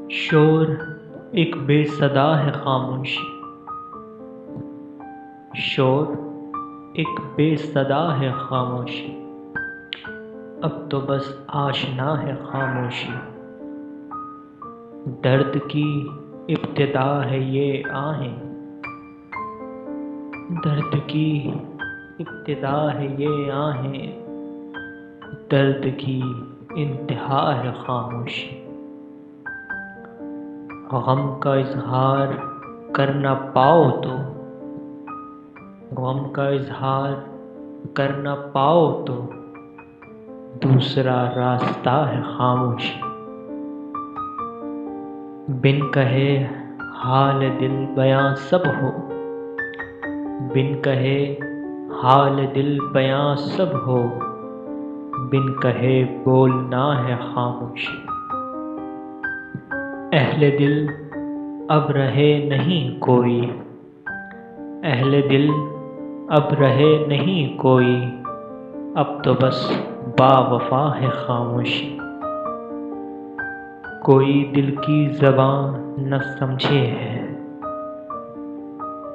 شور ایک بے صدا ہے خاموشی، شور ایک بے صدا ہے خاموشی، اب تو بس آشنا ہے خاموشی۔ درد کی ابتدا ہے یہ آہیں، درد کی ابتدا ہے یہ آہیں، درد کی انتہا ہے خاموشی۔ غم کا اظہار کر نہ پاؤ تو، غم کا اظہار کر نہ پاؤ تو دوسرا راستہ ہے خاموشی۔ بن کہے حال دل بیاں سب ہو، بن کہے حال دل بیاں سب ہو، بن کہے بولنا ہے خاموشی۔ اہل دل اب رہے نہیں کوئی، اہل دل اب رہے نہیں کوئی، اب تو بس با وفا ہے خاموشی۔ کوئی دل کی زبان نہ سمجھے ہے،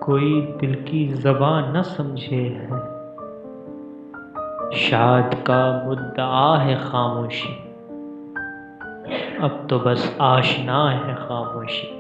کوئی دل کی زبان نہ سمجھے ہے، شاد کا مدعا ہے خاموشی، اب تو بس آشنا ہے خاموشی۔